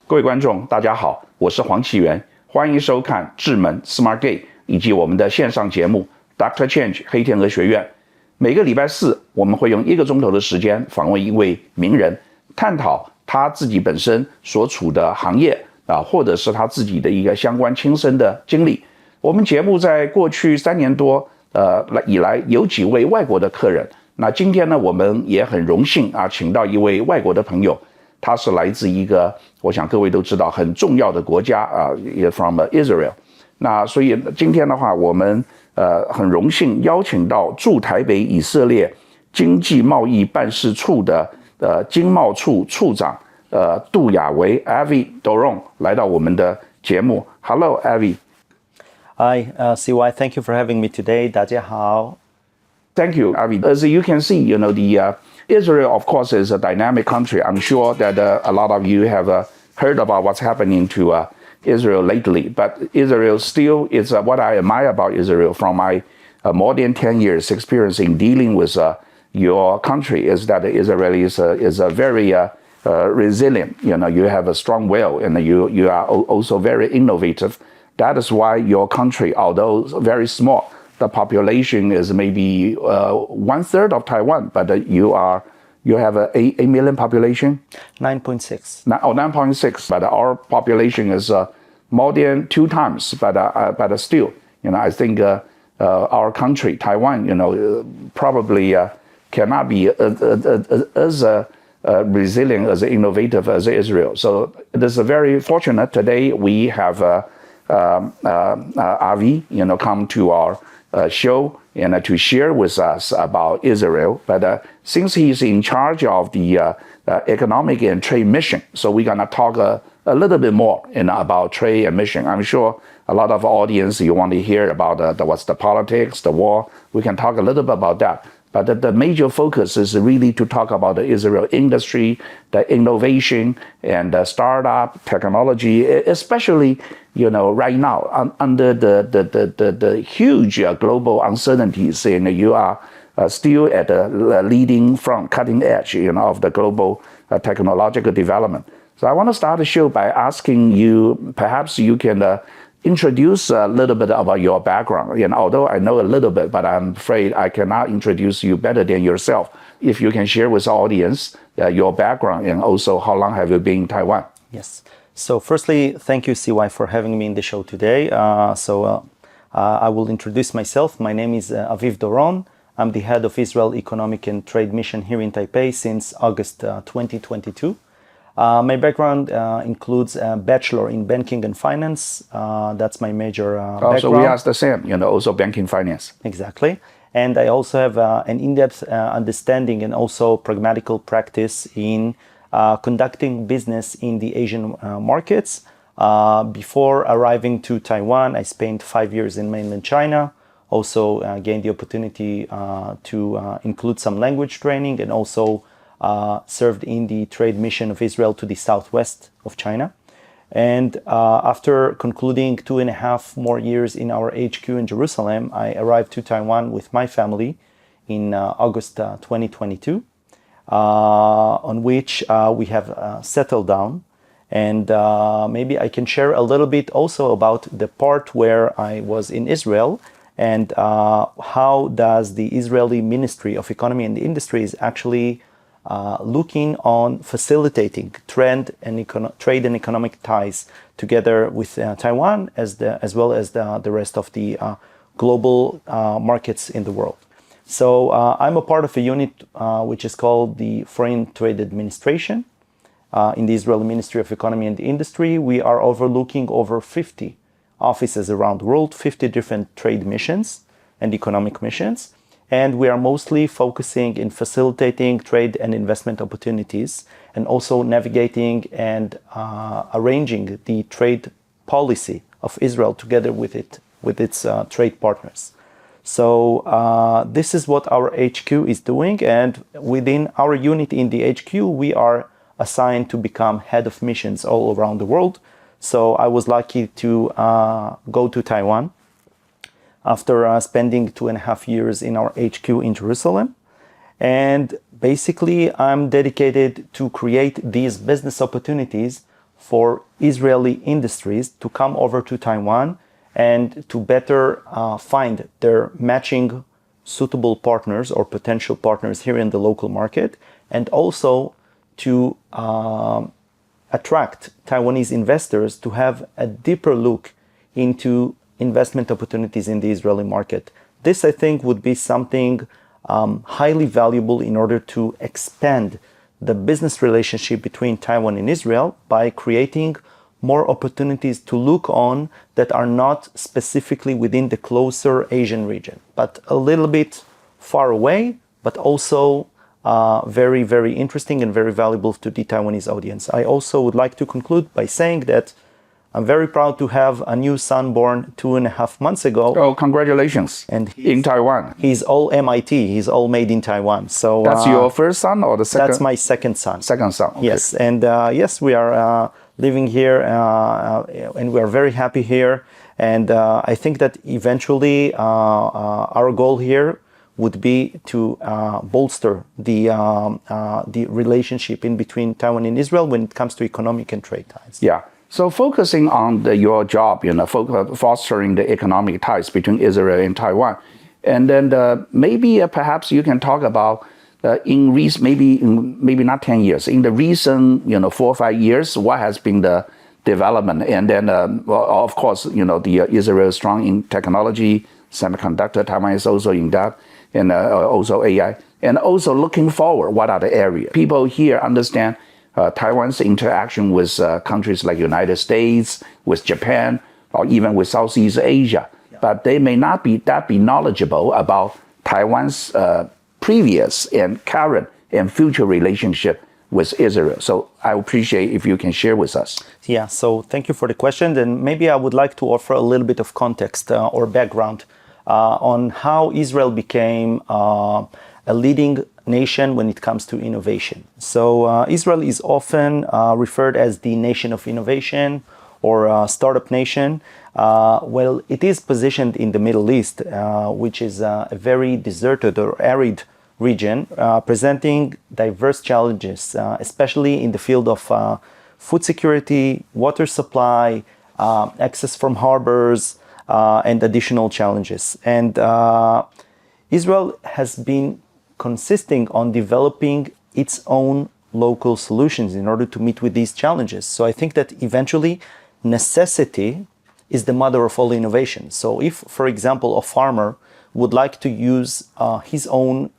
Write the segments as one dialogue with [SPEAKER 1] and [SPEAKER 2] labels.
[SPEAKER 1] 各位观众，大家好，我是黄启源，欢迎收看智门 SmartGate 以及我们的线上节目 Dr. Change 黑天鹅学院。每个礼拜四，我们会用1个钟头的时间访问一位名人，探讨他自己本身所处的行业或者是他自己的一个相关亲身的经历。我们节目在过去3年多以来有几位外国的客人。那今天呢，我们也很荣幸请到一位外国的朋友，他是来自一个我想各位都知道很重要的国家也 from Israel。那所以今天的话，我们很荣幸邀请到驻台北以色列经济贸易办事处的经贸处处长杜亚维 Avi Doron 来到我们的节目。Hello, Avi.
[SPEAKER 2] Hi, CY. Thank you for having me today. 大家好。
[SPEAKER 1] Thank you, Avi. As you can see, Israel, of course, is a dynamic country. I'm sure that a lot of you have heard about what's happening to Israel lately. But Israel still is what I admire about Israel from my more than 10 years experience in dealing with your country is that Israel is a very resilient. You have a strong will, and you are also very innovative. That is why your country, although very small, the population is maybe 1/3 of Taiwan, but you have a 8 million population?
[SPEAKER 2] 9.6.
[SPEAKER 1] 9.6, but our population is more than 2 times, but still, I think our country, Taiwan, probably cannot be as resilient, as innovative as Israel. So it is very fortunate today we have Avi, come to our show and to share with us about Israel. But since he's in charge of the economic and trade mission, so we're going to talk a little bit more about trade and mission. I'm sure a lot of audience, you want to hear about what's the politics, the war. We can talk a little bit about that. But the major focus is really to talk about the Israel industry, the innovation, and the startup technology, especially right now under the huge global uncertainties, and you are still at the leading front, cutting edge, of the global technological development. So I want to start the show by asking you, perhaps you can introduce a little bit about your background. And although I know a little bit, but I'm afraid I cannot introduce you better than yourself. If you can share with the audience your background and also how long have you been in Taiwan?
[SPEAKER 2] Yes. So firstly, thank you, CY, for having me in the show today. I will introduce myself. My name is Aviv Doron. I'm the head of Israel Economic and Trade Mission here in Taipei since August 2022. My background includes a bachelor in banking and finance. That's my major background.
[SPEAKER 1] So we ask the same, also banking finance.
[SPEAKER 2] Exactly. And I also have an in-depth understanding and also pragmatical practice in conducting business in the Asian markets. Before arriving to Taiwan, I spent 5 years in mainland China. Also gained the opportunity to include some language training and also served in the trade mission of Israel to the southwest of China. And after concluding 2.5 more years in our HQ in Jerusalem, I arrived to Taiwan with my family in August 2022, on which we have settled down. And maybe I can share a little bit also about the part where I was in Israel and how does the Israeli Ministry of Economy and Industry is actually looking on facilitating trade and economic ties together with Taiwan as well as the rest of the global markets in the world. So I'm a part of a unit which is called the Foreign Trade Administration in the Israeli Ministry of Economy and Industry. We are overlooking over 50 offices around the world, 50 different trade missions and economic missions. And we are mostly focusing in facilitating trade and investment opportunities and also navigating and arranging the trade policy of Israel together with its trade partners. So this is what our HQ is doing. And within our unit in the HQ, we are assigned to become head of missions all around the world. So I was lucky to go to Taiwan after spending 2.5 years in our HQ in Jerusalem. And basically, I'm dedicated to create these business opportunities for Israeli industries to come over to Taiwan and to better find their matching suitable partners or potential partners here in the local market, and also to attract Taiwanese investors to have a deeper look into investment opportunities in the Israeli market. This, I think, would be something highly valuable in order to expand the business relationship between Taiwan and Israel by creating more opportunities to look on that are not specifically within the closer Asian region, but a little bit far away, but also very, very interesting and very valuable to the Taiwanese audience. I also would like to conclude by saying that I'm very proud to have a new son born 2.5 months ago.
[SPEAKER 1] Oh, congratulations.
[SPEAKER 2] And
[SPEAKER 1] in Taiwan.
[SPEAKER 2] He's all MIT. He's all made in Taiwan. So
[SPEAKER 1] that's your first son or the second?
[SPEAKER 2] That's my second son.
[SPEAKER 1] Second son. Okay.
[SPEAKER 2] Yes. And yes, we are living here and we are very happy here. And I think that eventually our goal here would be to bolster the relationship in between Taiwan and Israel when it comes to economic and trade ties.
[SPEAKER 1] Yeah. So focusing on your job, fostering the economic ties between Israel and Taiwan, and then maybe perhaps you can talk about maybe not 10 years, in the recent 4 or 5 years, what has been the development, and then of course the Israel is strong in technology, semiconductor. Taiwan is also in that, and also AI, and also looking forward, what are the areas people here understand? Taiwan's interaction with countries like United States, with Japan, or even with Southeast Asia, but they may not be knowledgeable about Taiwan's previous and current and future relationship with Israel. So I appreciate if you can share with us.
[SPEAKER 2] Yeah, so thank you for the question. And maybe I would like to offer a little bit of context or background on how Israel became a leading nation when it comes to innovation. So Israel is often referred as the nation of innovation or startup nation. Well, it is positioned in the Middle East, which is a very deserted or arid region, presenting diverse challenges, especially in the field of food security, water supply, access from harbors, and additional challenges. And Israel has been consisting on developing its own local solutions in order to meet with these challenges. So I think that eventually necessity is the mother of all innovation. So if, for example, a farmer would like to use his own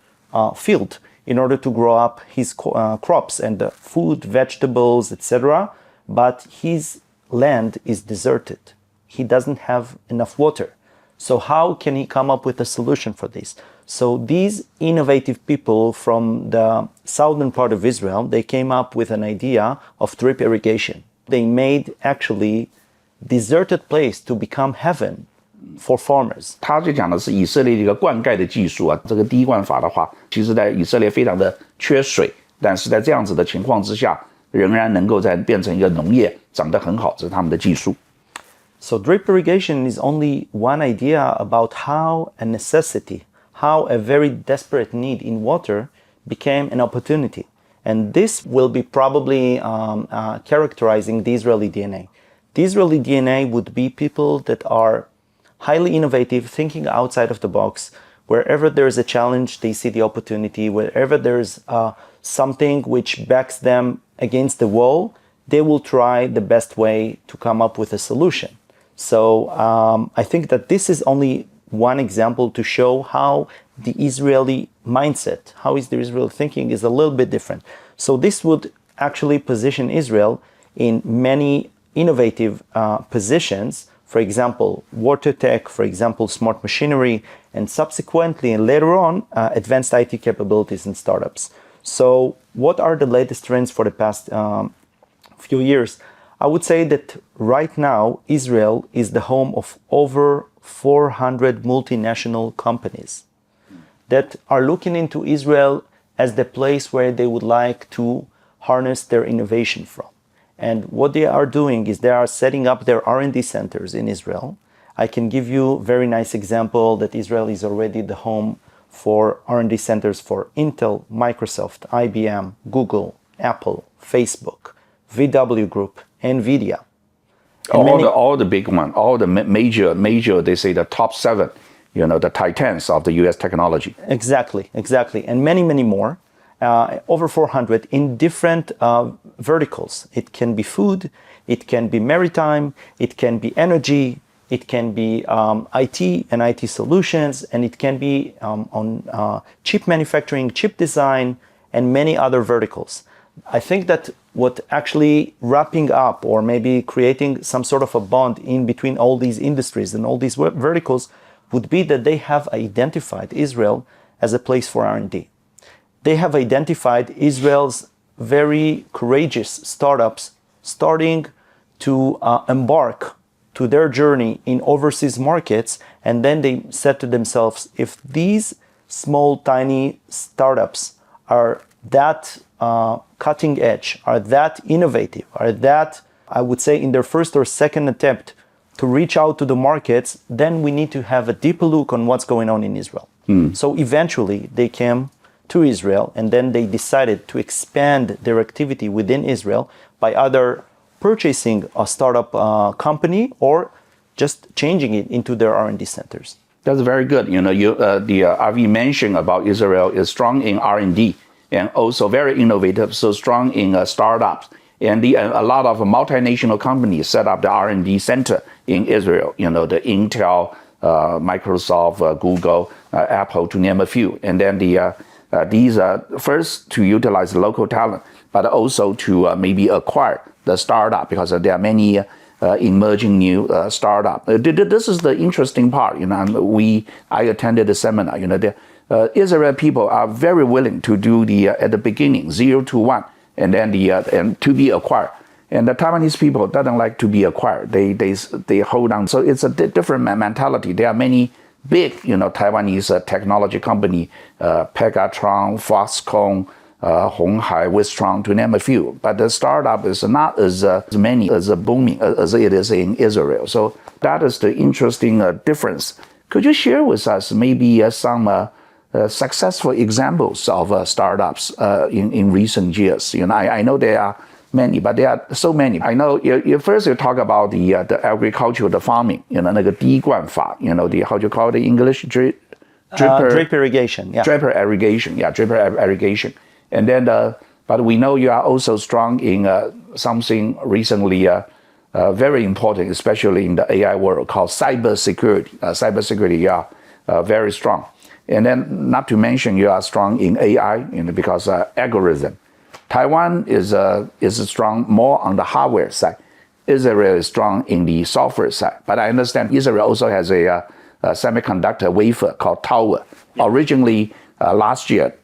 [SPEAKER 2] field in order to grow up his crops and food, vegetables, etc., but his land is deserted, he doesn't have enough water. So how can he come up with a solution for this? So these innovative people from the southern part of Israel, they came up with an idea of drip irrigation. They made actually deserted place to become heaven for farmers.
[SPEAKER 1] 他就讲的是以色列的一个灌溉的技术啊，这个滴灌法的话，其实在以色列非常的缺水，但是在这样子的情况之下，仍然能够再变成一个农业长得很好，这是他们的技术。
[SPEAKER 2] So drip irrigation is only one idea about how a necessity, how a very desperate need in water became an opportunity. And this will be probably characterizing the Israeli DNA. The Israeli DNA would be people that are highly innovative, thinking outside of the box. Wherever there is a challenge, they see the opportunity. Wherever there's something which backs them against the wall, they will try the best way to come up with a solution. So I think that this is only one example to show how the Israeli mindset, how is the Israeli thinking is a little bit different. So this would actually position Israel in many innovative positions. For example, water tech, for example, smart machinery, and subsequently and later on, advanced IT capabilities and startups. So what are the latest trends for the past few years? I would say that right now, Israel is the home of over 400 multinational companies that are looking into Israel as the place where they would like to harness their innovation from. And what they are doing is they are setting up their R&D centers in Israel. I can give you a very nice example that Israel is already the home for R&D centers for Intel, Microsoft, IBM, Google, Apple, Facebook, VW Group, NVIDIA.
[SPEAKER 1] All the big one, all the major, they say the top 7, the titans of the U.S. technology.
[SPEAKER 2] Exactly. And many more, over 400 in different verticals. It can be food, it can be maritime, it can be energy, it can be IT and IT solutions, and it can be on chip manufacturing, chip design, and many other verticals. I think that what actually wrapping up or maybe creating some sort of a bond in between all these industries and all these verticals would be that they have identified Israel as a place for R&D. They have identified Israel's very courageous startups starting to embark to their journey in overseas markets, and then they said to themselves, if these small, tiny startups are that cutting edge, are that innovative, are that, I would say, in their first or second attempt to reach out to the markets, then we need to have a deeper look on what's going on in Israel. So eventually they came to Israel, and then they decided to expand their activity within Israel by either purchasing a startup company or just changing it into their R&D centers.
[SPEAKER 1] That's very good. The Avi mentioned about Israel is strong in R&D and also very innovative, so strong in startups. And a lot of multinational companies set up the R&D center in Israel. The Intel, Microsoft, Google, Apple, to name a few. And then these are first to utilize local talent, but also to maybe acquire the startup, because there are many emerging new startup. This is the interesting part. I attended the seminar. The Israel people are very willing to do at the beginning 0 to 1, and then and to be acquired. And the Taiwanese people doesn't like to be acquired. They hold on. So it's a different mentality. There are many big Taiwanese technology company, Pegatron, Foxconn, Honghai, Wistron, to name a few. But the startup is not as many as booming as it is in Israel. So that is the interesting difference. Could you share with us maybe some successful examples of startups in recent years? I know there are many, but there are so many. I know you first talk about the agriculture, the farming, 那个滴灌法, the how do you call it in English? Drip
[SPEAKER 2] irrigation, yeah.
[SPEAKER 1] Drip irrigation. And then, but we know you are also strong in something recently very important, especially in the AI world, called cybersecurity. Cybersecurity, you are very strong. And then, not to mention, you are strong in AI, because algorithm. Taiwan is strong more on the hardware side. Israel is strong in the software side. But I understand Israel also has a semiconductor wafer called Tower. Originally, last year,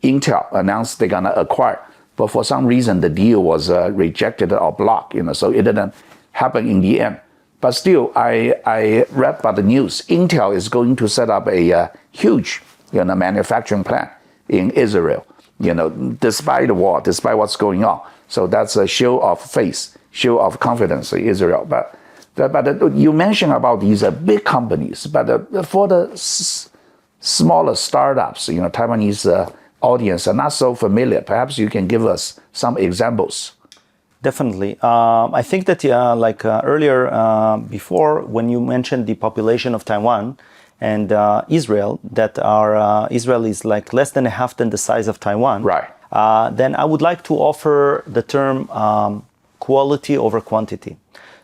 [SPEAKER 1] Intel announced they're gonna acquire, but for some reason the deal was rejected or blocked. So it didn't happen in the end. But still, I read about the news. Intel is going to set up a huge, manufacturing plant in Israel. Despite the war, despite what's going on. So that's a show of faith, show of confidence in Israel. But you mentioned about these big companies, but for the smaller startups, Taiwanese audience are not so familiar. Perhaps you can give us some examples.
[SPEAKER 2] Definitely. I think that earlier, before, when you mentioned the population of Taiwan and Israel, that Israel is like less than a half than the size of Taiwan.
[SPEAKER 1] Right.
[SPEAKER 2] Then I would like to offer the term quality over quantity.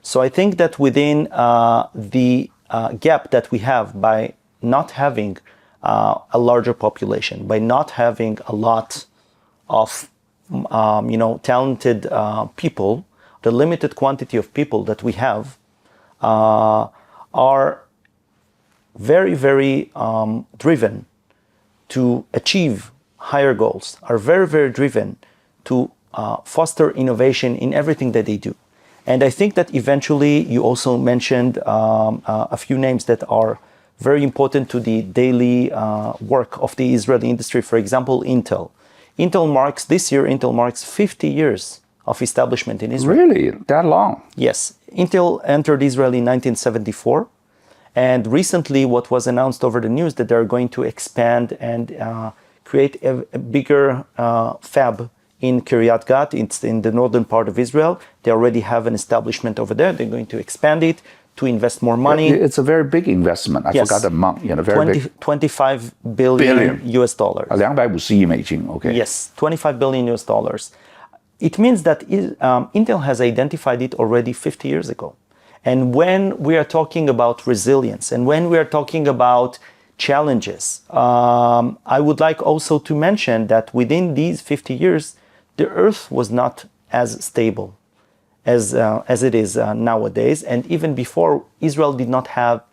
[SPEAKER 2] So I think that within the gap that we have by not having a larger population, by not having a lot of talented people, the limited quantity of people that we have are very, very driven to achieve higher goals, are very, very driven to foster innovation in everything that they do. And I think that eventually you also mentioned a few names that are very important to the daily work of the Israeli industry. For example, Intel. This year Intel marks 50 years of establishment in Israel.
[SPEAKER 1] Really? That long?
[SPEAKER 2] Yes. Intel entered Israel in 1974. And recently what was announced over the news that they're going to expand and create a bigger fab in Kiryat Gat. It's in the northern part of Israel. They already have an establishment over there. They're going to expand it to invest more money.
[SPEAKER 1] It's a very big investment. I forgot the amount. Very big.
[SPEAKER 2] 25 billion US dollars.
[SPEAKER 1] 250亿美金. Okay.
[SPEAKER 2] Yes, 25 billion US dollars. It means that Intel has identified it already 50 years ago. And when we are talking about resilience and when we are talking about challenges, I would like also to mention that within these 50 years, the earth was not as stable as it is nowadays. And even before, Israel did not have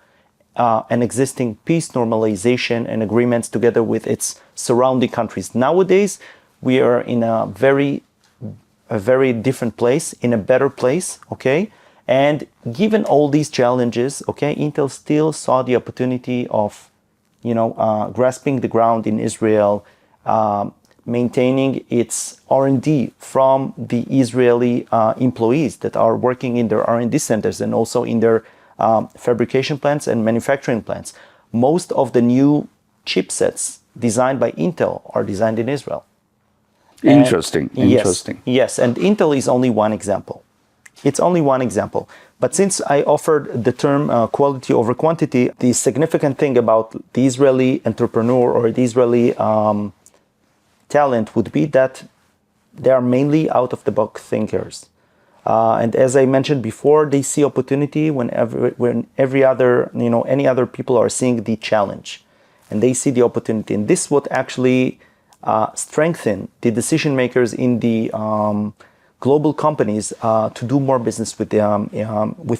[SPEAKER 2] an existing peace normalization and agreements together with its surrounding countries. Nowadays, we are in a very different place, in a better place, okay? And given all these challenges, okay, Intel still saw the opportunity of, grasping the ground in Israel, maintaining its R&D from the Israeli employees that are working in their R&D centers and also in their fabrication plants and manufacturing plants. Most of the new chipsets designed by Intel are designed in Israel.
[SPEAKER 1] Interesting.
[SPEAKER 2] Yes, and Intel is only one example. It's only one example. But since I offered the term quality over quantity, the significant thing about the Israeli entrepreneur or the Israeli talent would be that they are mainly out-of-the-box thinkers. And as I mentioned before, they see opportunity when any other people are seeing the challenge. And they see the opportunity. And this would actually strengthen the decision makers in the global companies to do more business with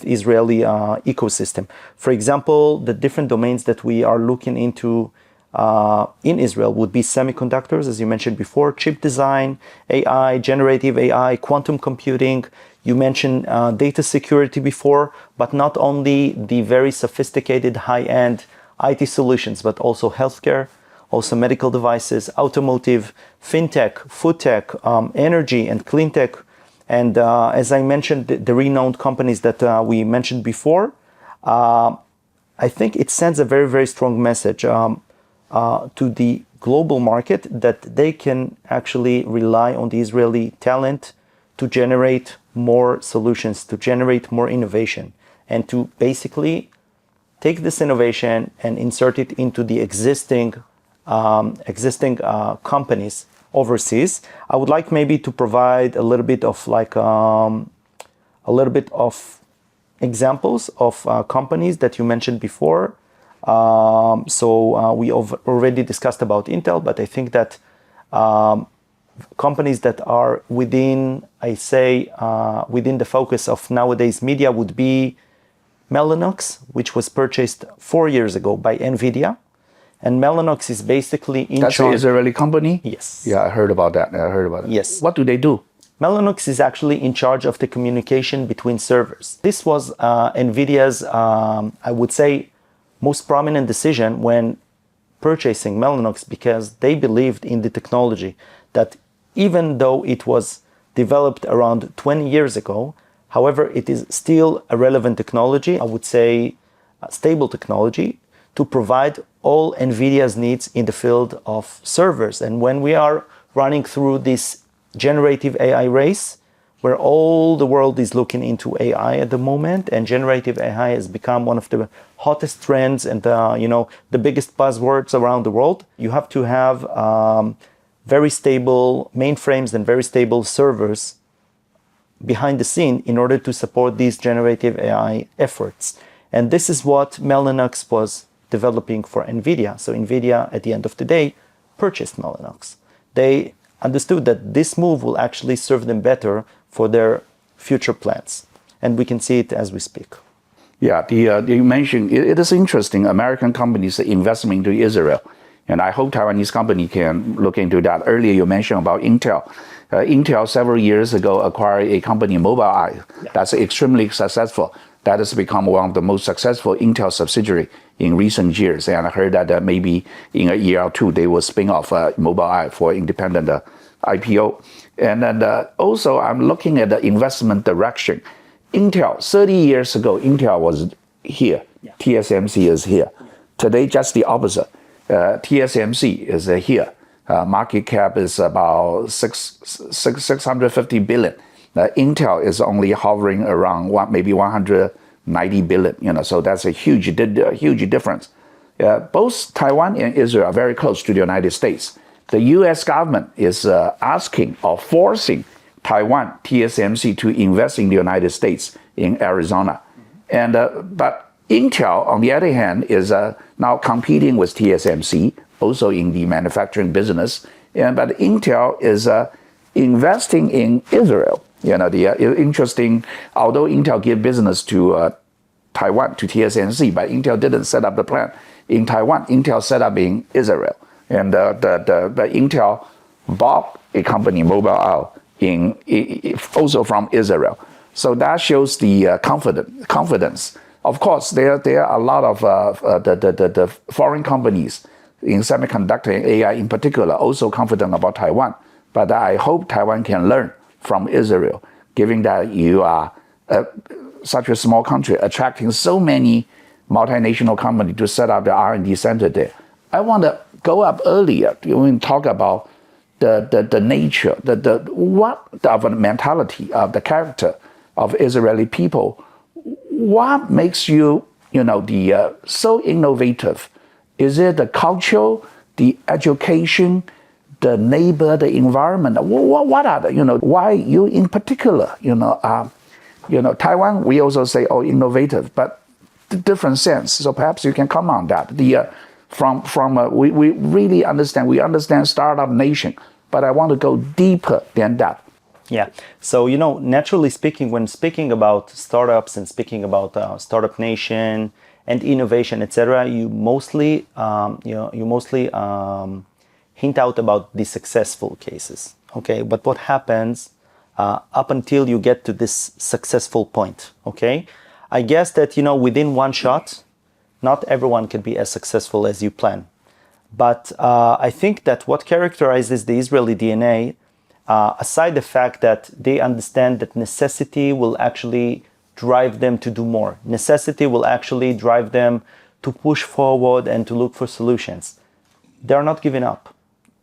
[SPEAKER 2] Israeli ecosystem. For example, the different domains that we are looking into in Israel would be semiconductors, as you mentioned before, chip design, AI, generative AI, quantum computing. You mentioned data security before, but not only the very sophisticated high-end IT solutions, but also healthcare, also medical devices, automotive, fintech, food tech, energy and clean tech. And as I mentioned, the renowned companies that we mentioned before, I think it sends a very, very strong message to the global market that they can actually rely on the Israeli talent to generate more solutions, to generate more innovation, and to basically take this innovation and insert it into the existing companies overseas. I would like maybe to provide a little bit of examples of companies that you mentioned before. We already discussed about Intel, but I think that companies that are within the focus of nowadays media would be Mellanox, which was purchased 4 years ago by NVIDIA. And Mellanox is basically in charge.
[SPEAKER 1] That's an Israeli company?
[SPEAKER 2] Yes.
[SPEAKER 1] Yeah, I heard about that.
[SPEAKER 2] Yes.
[SPEAKER 1] What do they do?
[SPEAKER 2] Mellanox is actually in charge of the communication between servers. This was NVIDIA's, I would say, most prominent decision when purchasing Mellanox, because they believed in the technology that even though it was developed around 20 years ago, however, it is still a relevant technology, I would say a stable technology, to provide all NVIDIA's needs in the field of servers. And when we are running through this generative AI race, where all the world is looking into AI at the moment, and generative AI has become one of the hottest trends and the biggest buzzwords around the world, you have to have very stable mainframes and very stable servers behind the scene in order to support these generative AI efforts. And this is what Mellanox was developing for NVIDIA. So NVIDIA, at the end of the day, purchased Mellanox. They understood that this move will actually serve them better for their future plans. And we can see it as we speak.
[SPEAKER 1] Yeah, you mentioned, it is interesting, American companies investment into Israel. And I hope Taiwanese company can look into that. Earlier you mentioned about Intel. Intel several years ago acquired a company, Mobileye, that's extremely successful. That has become one of the most successful Intel subsidiary in recent years. And I heard that maybe in a year or two, they will spin off Mobileye for independent IPO. And then also I'm looking at the investment direction. Intel, 30 years ago, Intel was here. TSMC is here. Today, just the opposite. TSMC is here. market cap is about 650 billion. Intel is only hovering around maybe 190 billion. So that's a huge difference. Both Taiwan and Israel are very close to the United States. The U.S. government is asking or forcing Taiwan TSMC to invest in the United States in Arizona, but Intel, on the other hand, is now competing with TSMC, also in the manufacturing business. But Intel is investing in Israel. Interesting, although Intel gave business to Taiwan, to TSMC, but Intel didn't set up the plant in Taiwan. Intel set up in Israel. And the Intel bought a company, Mobile, also from Israel. So that shows the confidence. Of course, there are a lot of the foreign companies in semiconductor and AI in particular also confident about Taiwan. But I hope Taiwan can learn from Israel, given that you are such a small country attracting so many multinational companies to set up the R&D center there. I want to go up earlier when talk about the nature, what of the mentality of the character of Israeli people. What makes you, so innovative? Is it the culture, the education, the neighbor, the environment? What are the, why you in particular, Taiwan, we also say, innovative, but different sense. So perhaps you can comment on that. We really understand, we understand startup nation, but I want to go deeper than that.
[SPEAKER 2] Yeah. So, naturally speaking, when speaking about startups and speaking about startup nation and innovation, etc., you mostly hint out about the successful cases. Okay. But what happens up until you get to this successful point? Okay. I guess that, within one shot, not everyone can be as successful as you plan. But I think that what characterizes the Israeli DNA, aside the fact that they understand that necessity will actually drive them to do more. Necessity will actually drive them to push forward and to look for solutions. They're not giving up.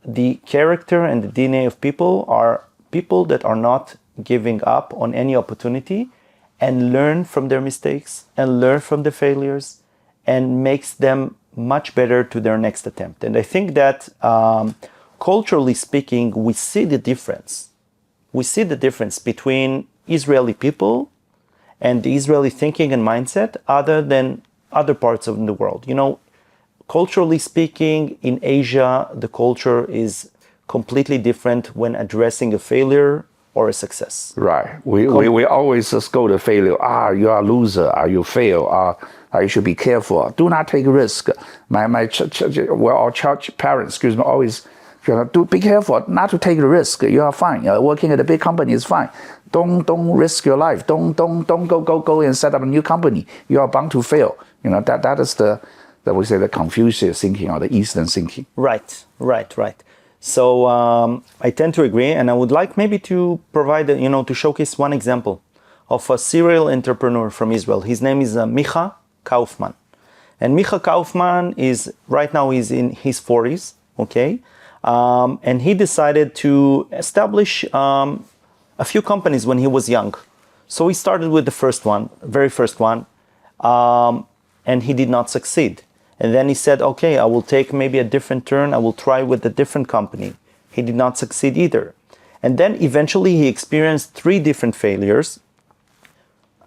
[SPEAKER 2] The character and the DNA of people are people that are not giving up on any opportunity and learn from their mistakes and learn from the failures and makes them much better to their next attempt. And I think that culturally speaking, we see the difference. We see the difference between Israeli people and the Israeli thinking and mindset other than other parts of the world. Culturally speaking, in Asia, the culture is completely different when addressing a failure or a success.
[SPEAKER 1] Right. We always just go to failure. You are a loser. You fail. You should be careful. Do not take risk. Our church parents, always, be careful not to take the risk. You are fine. Working at a big company is fine. Don't risk your life. Don't go and set up a new company. You are bound to fail. That is the Confucius thinking or the Eastern thinking.
[SPEAKER 2] Right. So I tend to agree, and I would like maybe to provide, to showcase one example of a serial entrepreneur from Israel. His name is Micha Kaufman. And Micha Kaufman is, right now he's in his 40s, okay? And he decided to establish a few companies when he was young. So he started with the very first one, and he did not succeed. And then he said, okay, I will take maybe a different turn. I will try with a different company. He did not succeed either. And then eventually he experienced 3 different failures.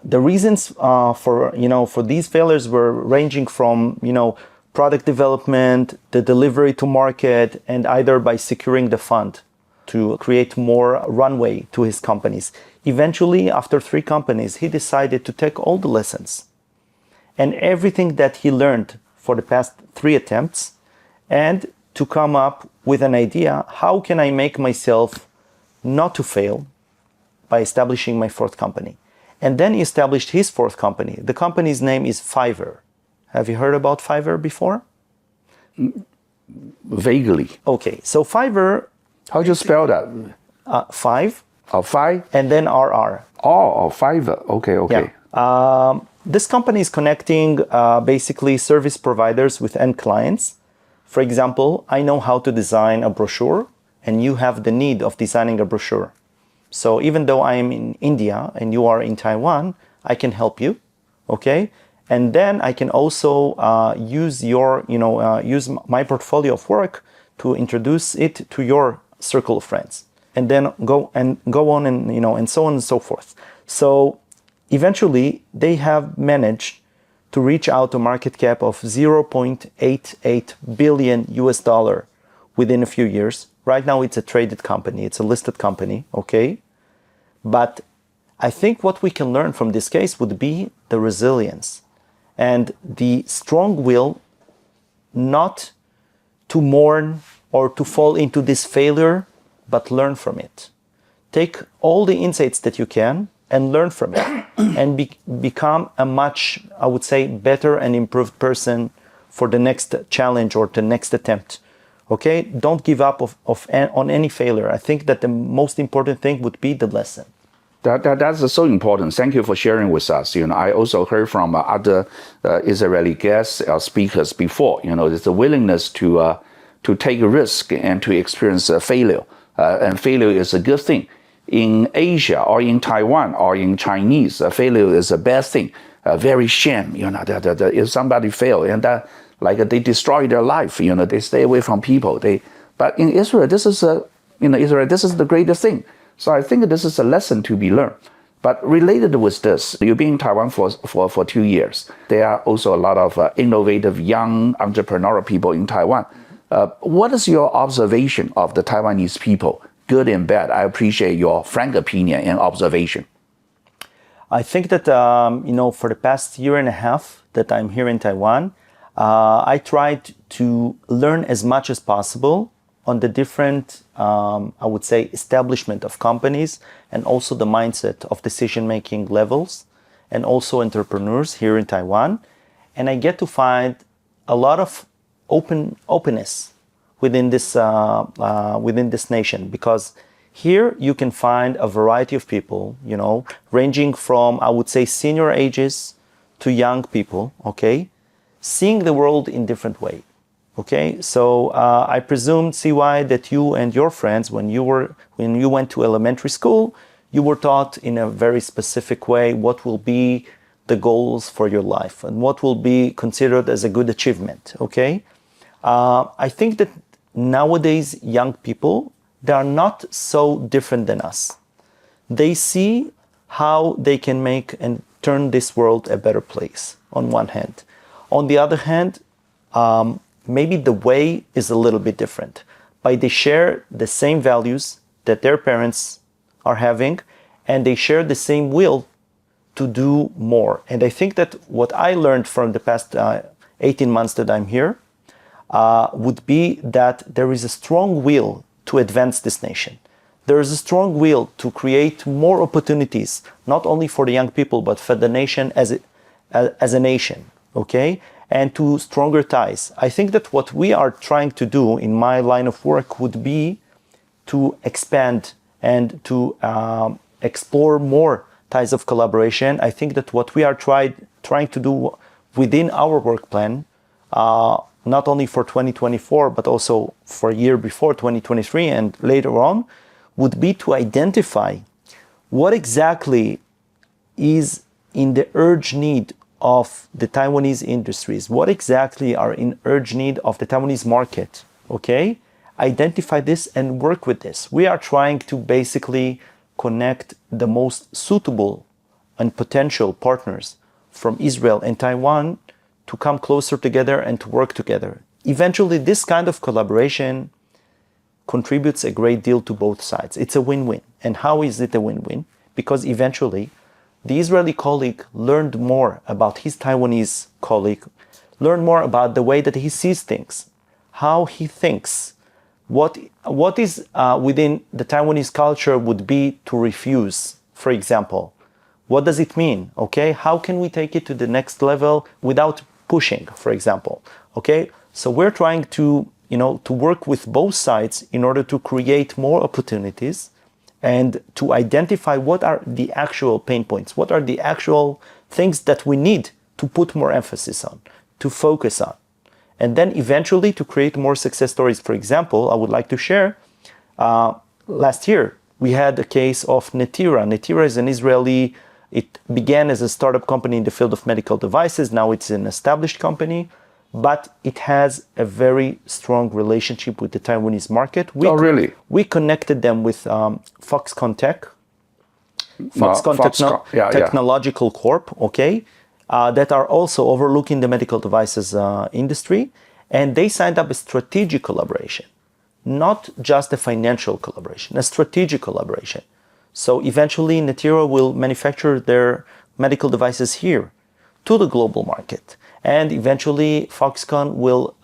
[SPEAKER 2] The reasons for these failures were ranging from, product development, the delivery to market, and either by securing the fund to create more runway to his companies. Eventually, after 3 companies, he decided to take all the lessons and everything that he learned for the past 3 attempts and to come up with an idea, how can I make myself not to fail by establishing my 4th company? And then he established his 4th company. The company's name is Fiverr. Have you heard about Fiverr before?
[SPEAKER 1] Vaguely.
[SPEAKER 2] Okay, so Fiverr...
[SPEAKER 1] How do you spell that?
[SPEAKER 2] 5.
[SPEAKER 1] 5?
[SPEAKER 2] And then RR.
[SPEAKER 1] Fiverr. Okay.
[SPEAKER 2] Yeah. This company is connecting basically service providers with end clients For example, I know how to design a brochure and you have the need of designing a brochure. So even though I am in India and you are in Taiwan, I can help you, okay? And then I can also use use my portfolio of work to introduce it to your circle of friends, and then go on and so on and so forth. So eventually they have managed to reach out a market cap of 0.88 billion US dollar within a few years. Right now it's a traded company, it's a listed company, okay? But I think what we can learn from this case would be the resilience and the strong will not to mourn or to fall into this failure, but learn from it. Take all the insights that you can and learn from it and become a much, I would say, better and improved person for the next challenge or the next attempt. Okay? Don't give up on any failure. I think that the most important thing would be the lesson.
[SPEAKER 1] That's so important. Thank you for sharing with us. I also heard from other Israeli guests or speakers before. There's a willingness to take a risk and to experience a failure. And failure is a good thing. In Asia or in Taiwan or in Chinese, failure is a bad thing. Very shame. If somebody fail and they destroy their life. They stay away from people. But in Israel, this is the greatest thing. So I think this is a lesson to be learned. But related with this, you've been in Taiwan for 2 years. There are also a lot of innovative young entrepreneurial people in Taiwan. What is your observation of the Taiwanese people, good and bad? I appreciate your frank opinion and observation.
[SPEAKER 2] I think that, for the past year and a half that I'm here in Taiwan, I tried to learn as much as possible on the different, I would say, establishment of companies and also the mindset of decision-making levels and also entrepreneurs here in Taiwan. And I get to find a lot of openness within this nation, because here you can find a variety of people, ranging from, I would say, senior ages to young people, okay, seeing the world in different way. Okay, so I presume, CY, that you and your friends, when you went to elementary school, you were taught in a very specific way what will be the goals for your life and what will be considered as a good achievement. Okay, I think that nowadays young people, they are not so different than us. They see how they can make and turn this world a better place. On one hand, on the other hand, maybe the way is a little bit different, but they share the same values that their parents are having, and they share the same will to do more. And I think that what I learned from the past 18 months that I'm here would be that there is a strong will to advance this nation. There is a strong will to create more opportunities, not only for the young people, but for the nation as a nation, okay? And to stronger ties. I think that what we are trying to do in my line of work would be to expand and to explore more ties of collaboration. I think that what we are trying to do within our work plan, not only for 2024, but also for a year before 2023 and later on, would be to identify what exactly is in the urgent need of the Taiwanese industries, what exactly are in urgent need of the Taiwanese market, okay? Identify this and work with this. We are trying to basically connect the most suitable and potential partners from Israel and Taiwan to come closer together and to work together. Eventually, this kind of collaboration contributes a great deal to both sides. It's a win-win. And how is it a win-win? Because eventually, the Israeli colleague learned more about his Taiwanese colleague, learned more about the way that he sees things, how he thinks, what is within the Taiwanese culture would be to refuse, for example. What does it mean? Okay, how can we take it to the next level without pushing, for example? Okay, so we're trying to work with both sides in order to create more opportunities and to identify what are the actual pain points, what are the actual things that we need to put more emphasis on, to focus on. And then eventually to create more success stories. For example, I would like to share, last year, we had a case of Netira. Netira is an Israeli, it began as a startup company in the field of medical devices. Now it's an established company, but it has a very strong relationship with the Taiwanese market.
[SPEAKER 1] Really?
[SPEAKER 2] We connected them with Foxconn Tech, Technological Corp, okay, that are also overlooking the medical devices industry. And they signed up a strategic collaboration, not just a financial collaboration, a strategic collaboration. So eventually Netira will manufacture their medical devices here to the global market. And eventually Foxconn will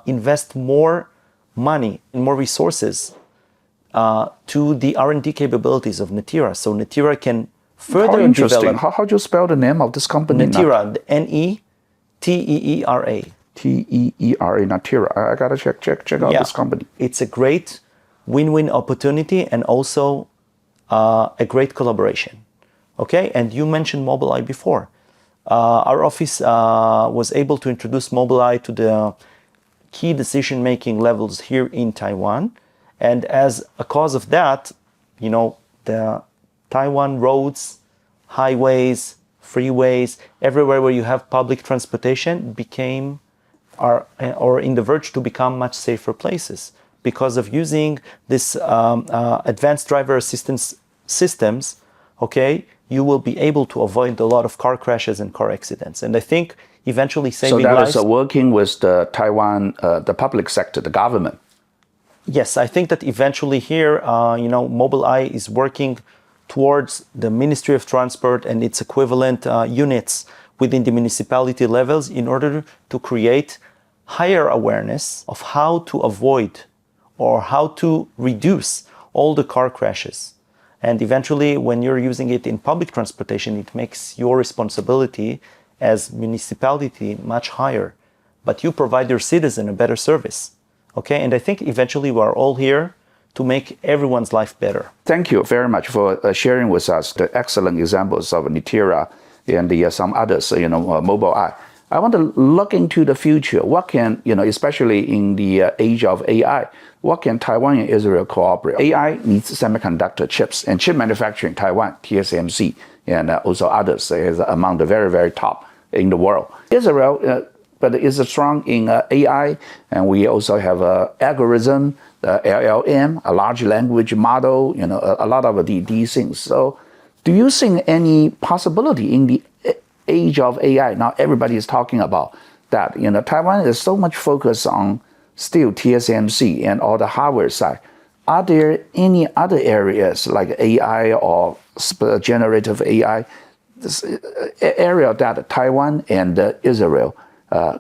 [SPEAKER 2] invest more money and more resources to the R&D capabilities of Netira. So Netira can further develop.
[SPEAKER 1] How do you spell the name of this company?
[SPEAKER 2] Netira, N-E-T-E-E-R-A.
[SPEAKER 1] T-E-E-R-A, Netira. I gotta check out this company.
[SPEAKER 2] It's a great win-win opportunity and also a great collaboration. Okay, and you mentioned Mobileye before. Our office was able to introduce Mobileye to the key decision-making levels here in Taiwan. And as a cause of that, the Taiwan roads, highways, freeways, everywhere where you have public transportation are in the verge to become much safer places because of using this advanced driver assistance systems. Okay, you will be able to avoid a lot of car crashes and car accidents. And I think eventually saving lives.
[SPEAKER 1] So that is working with the Taiwan, the public sector, the government.
[SPEAKER 2] Yes, I think that eventually here, Mobileye is working towards the Ministry of Transport and its equivalent units within the municipality levels in order to create higher awareness of how to avoid or how to reduce all the car crashes. And eventually, when you're using it in public transportation, it makes your responsibility as municipality much higher. But you provide your citizen a better service. Okay, and I think eventually we are all here to make everyone's life better.
[SPEAKER 1] Thank you very much for sharing with us the excellent examples of Netira and some others, Mobileye. I want to look into the future. What can, especially in the age of AI, what can Taiwan and Israel cooperate? AI needs semiconductor chips and chip manufacturing, Taiwan, TSMC, and also others is among the very, very top in the world. Israel, but is strong in AI, and we also have algorithm, the LLM, a large language model, a lot of these things. So do you see any possibility in the age of AI? Now everybody is talking about that. Taiwan is so much focused on still TSMC and all the hardware side. Are there any other areas like AI or generative AI, this area that Taiwan and Israel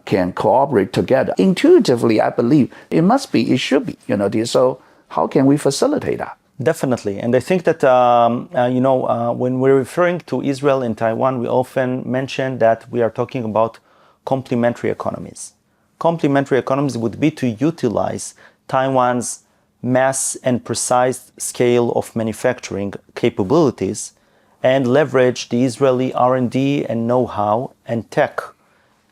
[SPEAKER 1] can cooperate together? Intuitively, I believe it should be, so how can we facilitate that?
[SPEAKER 2] Definitely. And I think that, when we're referring to Israel and Taiwan, we often mention that we are talking about complementary economies. Complementary economies would be to utilize Taiwan's mass and precise scale of manufacturing capabilities and leverage the Israeli R&D and know-how and tech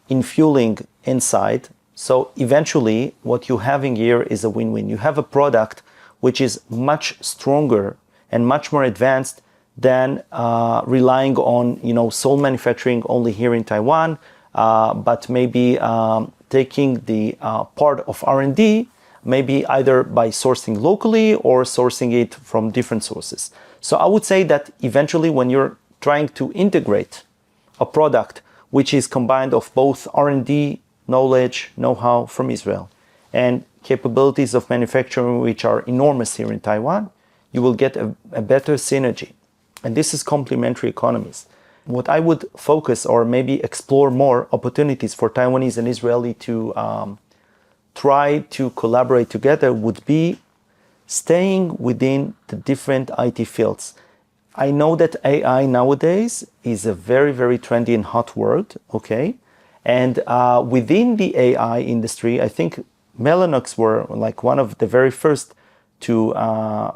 [SPEAKER 2] in fueling inside. So eventually what you're having here is a win-win. You have a product which is much stronger and much more advanced than relying on sole manufacturing only here in Taiwan, but maybe taking the part of R&D, maybe either by sourcing locally or sourcing it from different sources. So I would say that eventually when you're trying to integrate a product which is combined of both R&D, knowledge, know-how from Israel, and capabilities of manufacturing which are enormous here in Taiwan, you will get a better synergy. And this is complementary economies. What I would focus or maybe explore more opportunities for Taiwanese and Israeli to try to collaborate together would be staying within the different IT fields. I know that AI nowadays is a very, very trendy and hot word, okay? And within the AI industry, I think Mellanox were like one of the very first to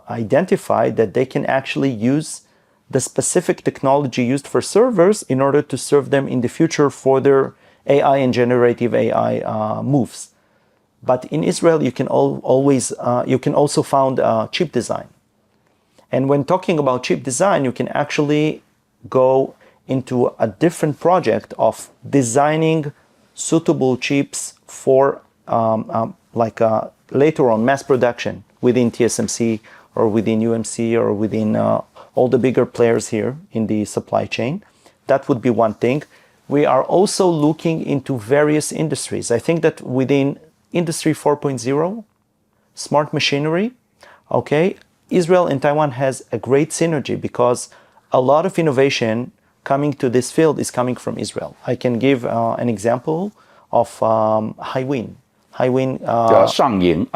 [SPEAKER 2] identify that they can actually use the specific technology used for servers in order to serve them in the future for their AI and generative AI moves. But in Israel, you can also found chip design. And when talking about chip design, you can actually go into a different project of designing suitable chips for later on mass production within TSMC or within UMC or within all the bigger players here in the supply chain. That would be one thing. We are also looking into various industries. I think that within Industry 4.0, smart machinery, okay, Israel and Taiwan has a great synergy because a lot of innovation coming to this field is coming from Israel. I can give an example of Haiwin. Haiwin.
[SPEAKER 1] 上营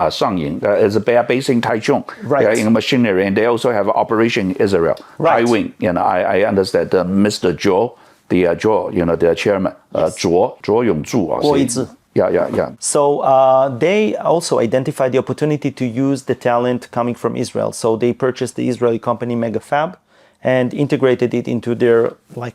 [SPEAKER 1] is based in Taichung,
[SPEAKER 2] right.
[SPEAKER 1] In machinery, and they also have operation in Israel.
[SPEAKER 2] Right.
[SPEAKER 1] Haiwin, I understand Mr. Zhou, the chairman, Zhou Yongzhu. Yeah.
[SPEAKER 2] So they also identified the opportunity to use the talent coming from Israel. So they purchased the Israeli company Megafab and integrated it into their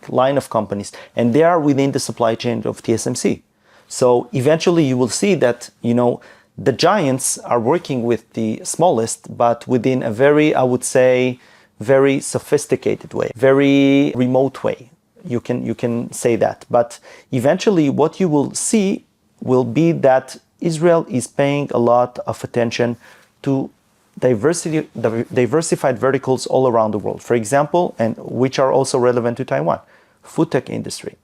[SPEAKER 2] line of companies. And they are within the supply chain of TSMC. So eventually you will see that, the giants are working with the smallest, but within a very, I would say, very sophisticated way, very remote way. You can say that. But eventually what you will see will be that Israel is paying a lot of attention to diversified verticals all around the world. For example, and which are also relevant to Taiwan, food tech industry.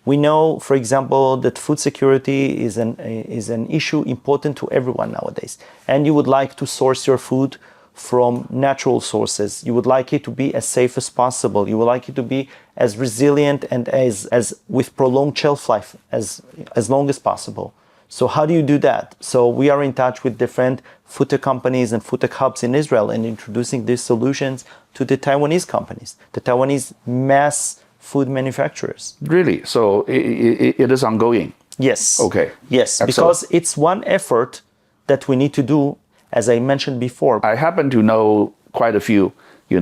[SPEAKER 2] We know, for example, that food security is an issue important to everyone nowadays. And you would like to source your food from natural sources. You would like it to be as safe as possible. You would like it to be as resilient and as with prolonged shelf life as long as possible. So how do you do that? So we are in touch with different food tech companies and food tech hubs in Israel and introducing these solutions to the Taiwanese companies, the Taiwanese mass food manufacturers.
[SPEAKER 1] Really? So it is ongoing?
[SPEAKER 2] Yes.
[SPEAKER 1] Okay.
[SPEAKER 2] Yes,
[SPEAKER 1] Excellent.
[SPEAKER 2] because it's one effort that we need to do, as I mentioned before.
[SPEAKER 1] I happen to know quite a few,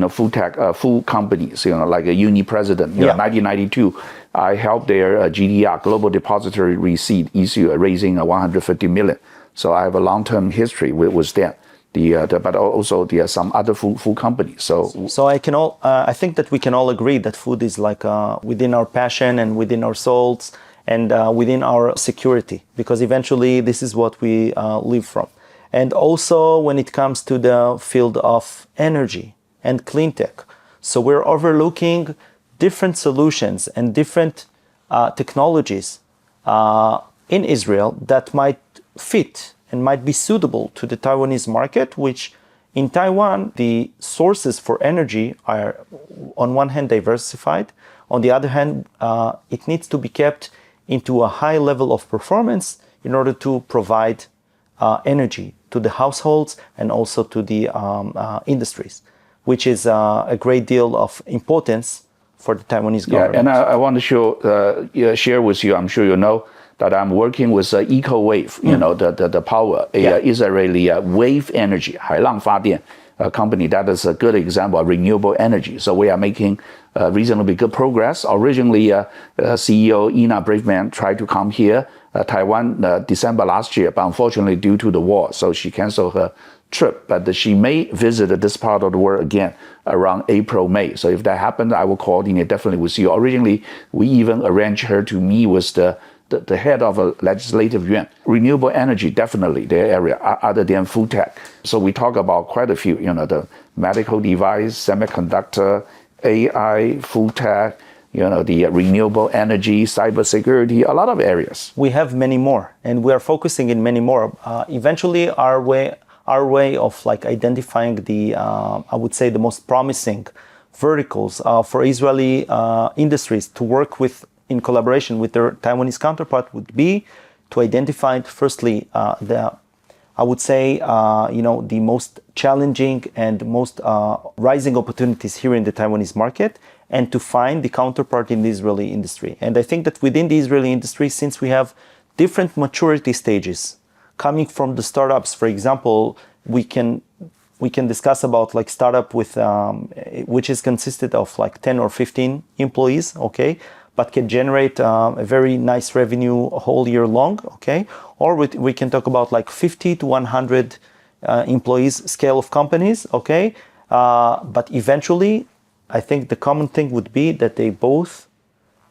[SPEAKER 1] food tech, food companies, like a Uni President. 1992, I helped their GDR, Global Depository Receipt issue, raising 150 million. So I have a long-term history with them. But also there are some other food companies. So
[SPEAKER 2] I think that we can all agree that food is within our passion and within our souls and within our security, because eventually this is what we live from. And also when it comes to the field of energy and clean tech. So we're overlooking different solutions and different technologies in Israel that might fit and might be suitable to the Taiwanese market, which in Taiwan, the sources for energy are on one hand diversified. On the other hand, it needs to be kept into a high level of performance in order to provide energy to the households and also to the industries, which is a great deal of importance for the Taiwanese government.
[SPEAKER 1] Yeah, and I want to share with you, I'm sure you know, that I'm working with EcoWave, the power, Israeli wave energy, 海浪发电 company. That is a good example of renewable energy. So we are making reasonably good progress. Originally, CEO Ina Braveman tried to come here, Taiwan, December last year, but unfortunately due to the war, so she canceled her trip. But she may visit this part of the world again around April, May. So if that happens, I will coordinate definitely with you. Originally, we even arranged her to meet with the head of a legislative yuan. Renewable energy, definitely their area, other than food tech. So we talk about quite a few, the medical device, semiconductor, AI, food tech, the renewable energy, cybersecurity, a lot of areas.
[SPEAKER 2] We have many more, and we are focusing in many more. Eventually, our way of identifying the, I would say, the most promising verticals for Israeli industries to work with in collaboration with their Taiwanese counterpart would be to identify, firstly, the most challenging and most rising opportunities here in the Taiwanese market, and to find the counterpart in the Israeli industry. And I think that within the Israeli industry, since we have different maturity stages coming from the startups, for example, we can discuss about startup with which is consisted of 10 or 15 employees, okay? but can generate a very nice revenue a whole year long, okay? Or we can talk about like 50 to 100 employees scale of companies, okay? But eventually, I think the common thing would be that they both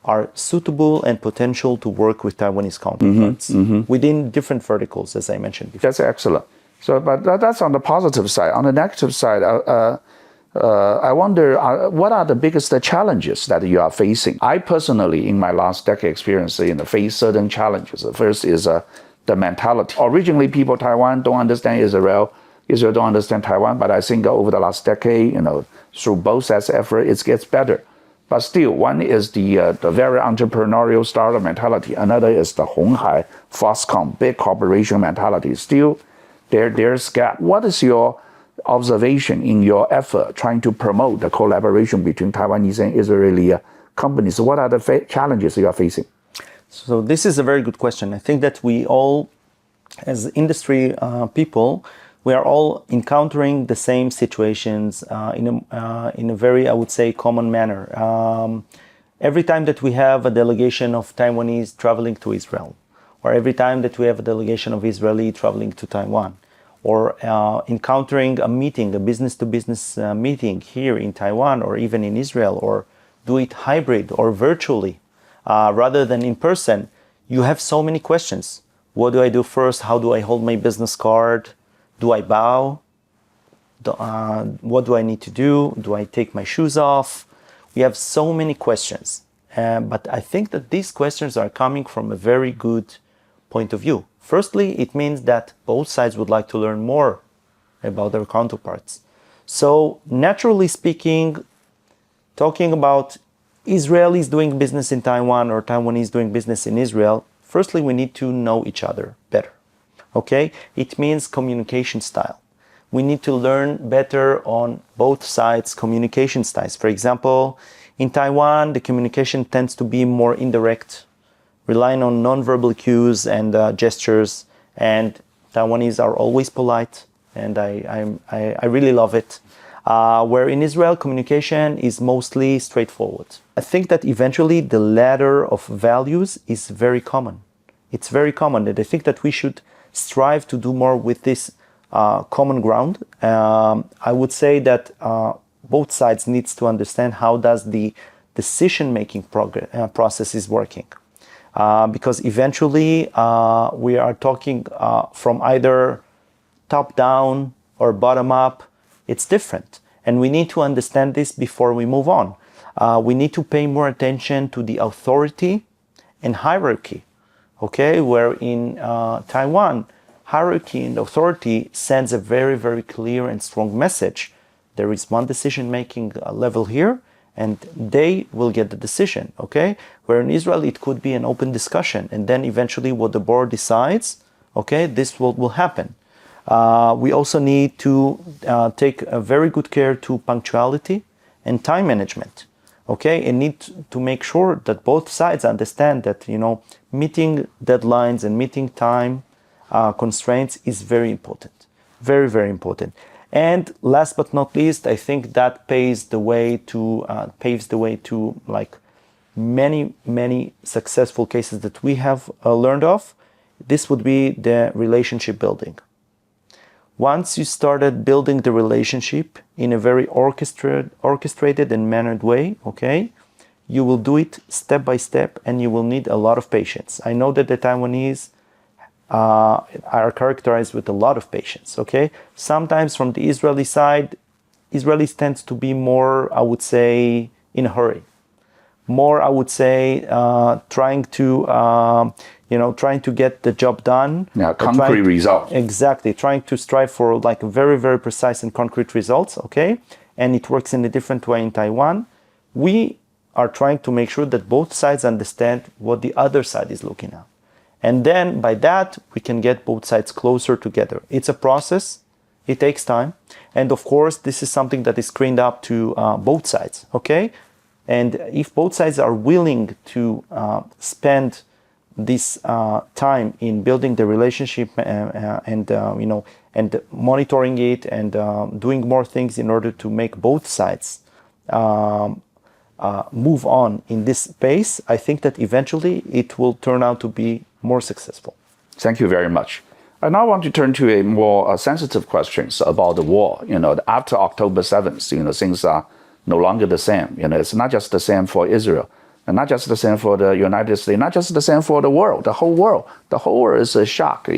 [SPEAKER 2] are suitable and potential to work with Taiwanese counterparts within different verticals, as I mentioned before.
[SPEAKER 1] That's excellent. So, but that's on the positive side. On the negative side, I wonder, what are the biggest challenges that you are facing? I personally, in my last decade experience, face certain challenges. The first is the mentality. Originally, people in Taiwan don't understand Israel. Israel don't understand Taiwan. But I think over the last decade, through both sides' effort, it gets better. But still, one is the very entrepreneurial startup mentality. Another is the Honghai, Foxconn, big corporation mentality. Still, there's gap. What is your observation in your effort trying to promote the collaboration between Taiwanese and Israeli companies? What are the challenges you are facing?
[SPEAKER 2] So this is a very good question. I think that we all, as industry people, we are all encountering the same situations in a very, I would say, common manner. Every time that we have a delegation of Taiwanese traveling to Israel, or every time that we have a delegation of Israeli traveling to Taiwan, or encountering a meeting, a business-to-business meeting here in Taiwan, or even in Israel, or do it hybrid or virtually, rather than in person, you have so many questions. What do I do first? How do I hold my business card? Do I bow? What do I need to do? Do I take my shoes off? We have so many questions. But I think that these questions are coming from a very good point of view. Firstly, it means that both sides would like to learn more about their counterparts. So naturally speaking, talking about Israelis doing business in Taiwan or Taiwanese doing business in Israel, firstly, we need to know each other better. Okay? It means communication style. We need to learn better on both sides' communication styles. For example, in Taiwan, the communication tends to be more indirect, relying on nonverbal cues and gestures, and Taiwanese are always polite, and I really love it. Where in Israel, communication is mostly straightforward. I think that eventually the ladder of values is very common. It's very common, and I think that we should strive to do more with this common ground. I would say that both sides needs to understand how does the decision-making process is working. Because eventually we are talking from either top-down or bottom-up. It's different. And we need to understand this before we move on. We need to pay more attention to the authority and hierarchy. Okay, where in Taiwan, hierarchy and authority sends a very, very clear and strong message. There is one decision-making level here, and they will get the decision, okay? Where in Israel, it could be an open discussion, and then eventually what the board decides, okay, this will happen. We also need to take a very good care to punctuality and time management, okay? And need to make sure that both sides understand that, meeting deadlines and meeting time constraints is very important, very, very important. And last but not least, I think that paves the way to like many successful cases that we have learned of. This would be the relationship building. Once you started building the relationship in a very orchestrated and mannered way, okay, you will do it step by step, and you will need a lot of patience. I know that the Taiwanese are characterized with a lot of patience, okay? Sometimes from the Israeli side, Israelis tend to be more, I would say, in a hurry. More, I would say, trying to get the job done.
[SPEAKER 1] Yeah, concrete results.
[SPEAKER 2] Exactly, trying to strive for like very, very precise and concrete results, okay? And it works in a different way in Taiwan. We are trying to make sure that both sides understand what the other side is looking at. And then by that, we can get both sides closer together. It's a process. It takes time. And of course, this is something that is screened up to both sides, okay? And if both sides are willing to spend this time in building the relationship and monitoring it and doing more things in order to make both sides move on in this space, I think that eventually it will turn out to be more successful.
[SPEAKER 1] Thank you very much. I now want to turn to a more sensitive questions about the war. After October 7th, things are no longer the same. It's not just the same for Israel, and not just the same for the United States, not just the same for the world, the whole world. The whole world is a shock.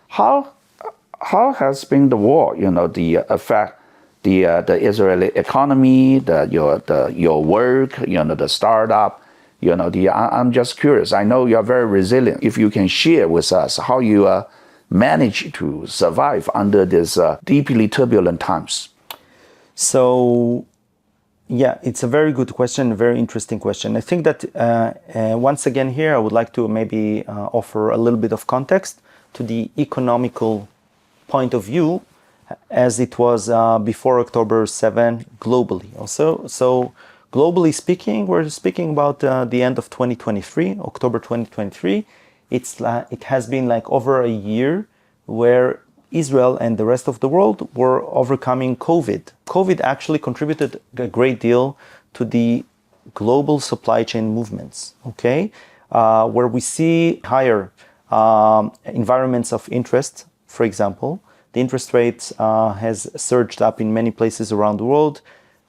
[SPEAKER 1] How has been the war, the effect, the Israeli economy, your work, the startup, I'm just curious. I know you are very resilient. If you can share with us how you manage to survive under these deeply turbulent times.
[SPEAKER 2] So, yeah, it's a very good question, a very interesting question. I think that once again here, I would like to maybe offer a little bit of context to the economical point of view as it was before October 7 globally also. So globally speaking, we're speaking about the end of 2023, October 2023. It has been like over a year where Israel and the rest of the world were overcoming COVID. COVID actually contributed a great deal to the global supply chain movements, okay? Where we see higher environments of interest, for example. The interest rate has surged up in many places around the world,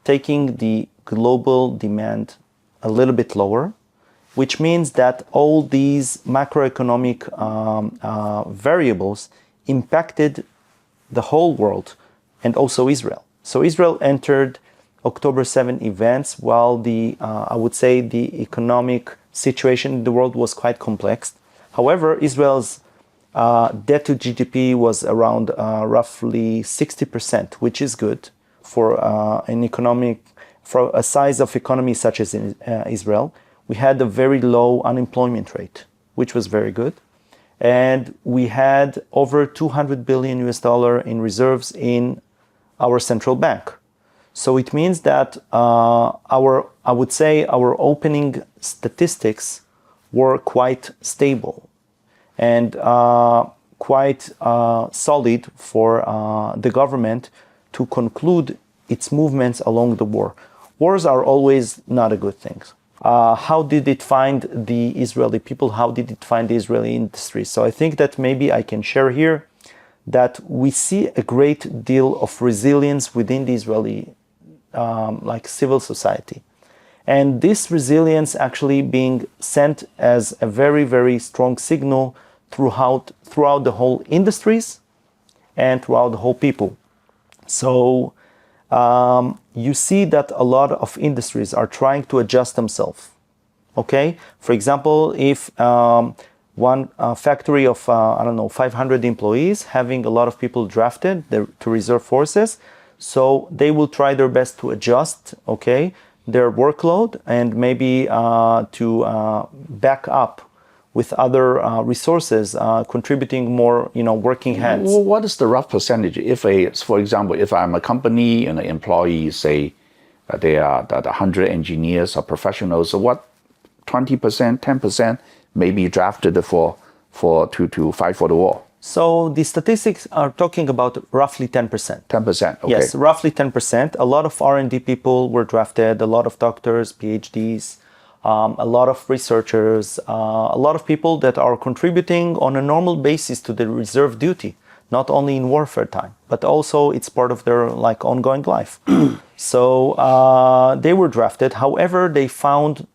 [SPEAKER 2] taking the global demand a little bit lower, which means that all these macroeconomic variables impacted the whole world and also Israel. So Israel entered October 7 events while I would say the economic situation in the world was quite complex. However, Israel's debt to GDP was around roughly 60%, which is good for for a size of economy such as in Israel. We had a very low unemployment rate, which was very good. And we had over $200 billion in reserves in our central bank. So it means that I would say our opening statistics were quite stable and quite solid for the government to conclude its movements along the war. Wars are always not a good thing. How did it find the Israeli people? How did it find the Israeli industry? So I think that maybe I can share here that we see a great deal of resilience within the Israeli civil society. And this resilience actually being sent as a very, very strong signal throughout the whole industries and throughout the whole people. So you see that a lot of industries are trying to adjust themselves. Okay, for example, if one factory of 500 employees having a lot of people drafted to reserve forces, so they will try their best to adjust, okay, their workload and maybe to back up with other resources, contributing more, working hands.
[SPEAKER 1] Well, what is the rough percentage? For example, if I'm a company and an employee, say they are 100 engineers or professionals, so what 20%, 10% may be drafted to fight for the war?
[SPEAKER 2] So the statistics are talking about roughly 10%.
[SPEAKER 1] 10%, okay.
[SPEAKER 2] Yes, roughly 10%. A lot of R&D people were drafted, a lot of doctors, PhDs, a lot of researchers, a lot of people that are contributing on a normal basis to the reserve duty, not only in warfare time, but also it's part of their ongoing life. So they were drafted. However, they found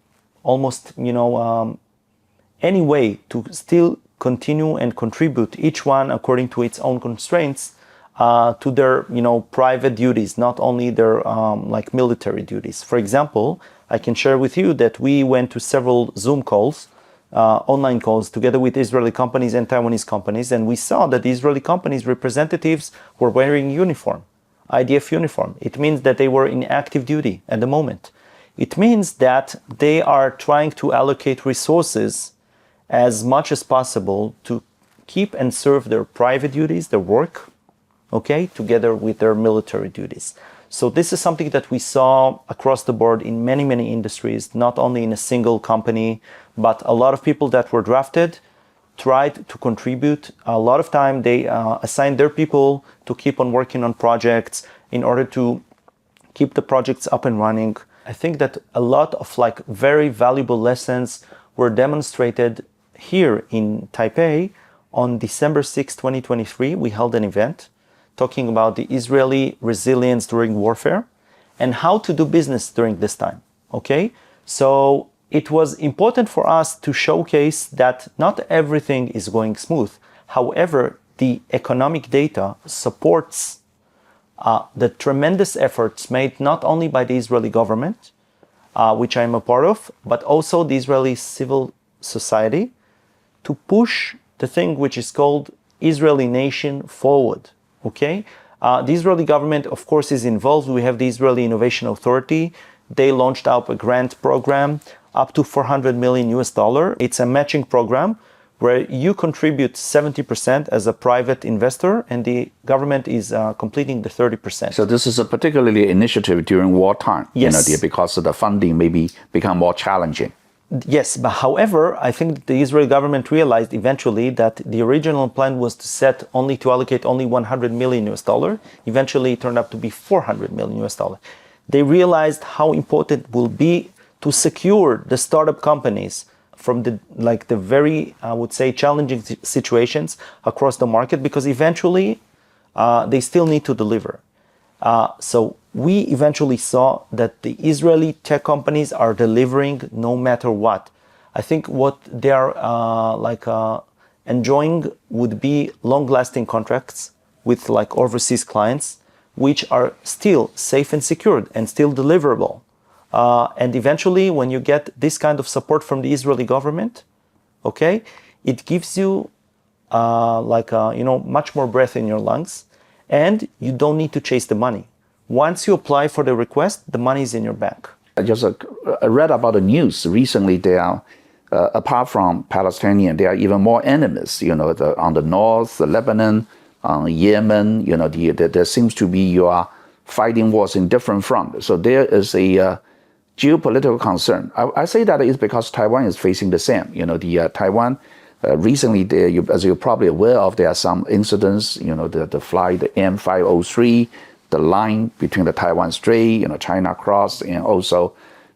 [SPEAKER 2] almost, any way to still continue and contribute, each one according to its own constraints, to their, private duties, not only their military duties. For example, I can share with you that we went to several Zoom calls, online calls, together with Israeli companies and Taiwanese companies, and we saw that the Israeli companies' representatives were wearing uniform, IDF uniform. It means that they were in active duty at the moment. It means that they are trying to allocate resources as much as possible to keep and serve their private duties, their work, okay, together with their military duties. So this is something that we saw across the board in many, many industries, not only in a single company, but a lot of people that were drafted tried to contribute. A lot of time they assigned their people to keep on working on projects in order to keep the projects up and running. I think that a lot of very valuable lessons were demonstrated here in Taipei. On December 6, 2023, we held an event talking about the Israeli resilience during warfare and how to do business during this time, okay? So it was important for us to showcase that not everything is going smooth. However, the economic data supports the tremendous efforts made not only by the Israeli government, which I'm a part of, but also the Israeli civil society to push the thing which is called Israeli nation forward, okay? The Israeli government, of course, is involved. We have the Israeli Innovation Authority. They launched out a grant program up to $400 million. It's a matching program where you contribute 70% as a private investor and the government is completing the 30%.
[SPEAKER 1] So this is a particularly initiative during wartime,
[SPEAKER 2] yes.
[SPEAKER 1] Because of the funding maybe become more challenging.
[SPEAKER 2] Yes, but however, I think the Israeli government realized eventually that the original plan was to allocate only $100 million. Eventually, it turned out to be $400 million. They realized how important it will be to secure the startup companies from the very, I would say, challenging situations across the market, because eventually they still need to deliver. So we eventually saw that the Israeli tech companies are delivering no matter what. I think what they are enjoying would be long-lasting contracts with overseas clients, which are still safe and secured and still deliverable. And eventually, when you get this kind of support from the Israeli government, okay, it gives you much more breath in your lungs, and you don't need to chase the money. Once you apply for the request, the money is in your bank.
[SPEAKER 1] I just read about the news recently. They are, apart from Palestinians, there are even more enemies. On the north, Lebanon, Yemen. There seems to be you are fighting wars in different fronts. So there is a geopolitical concern. I say that is because Taiwan is facing the same. Taiwan recently, as you're probably aware of, there are some incidents. The flight, the M503. The line between the Taiwan Strait, China Cross, and also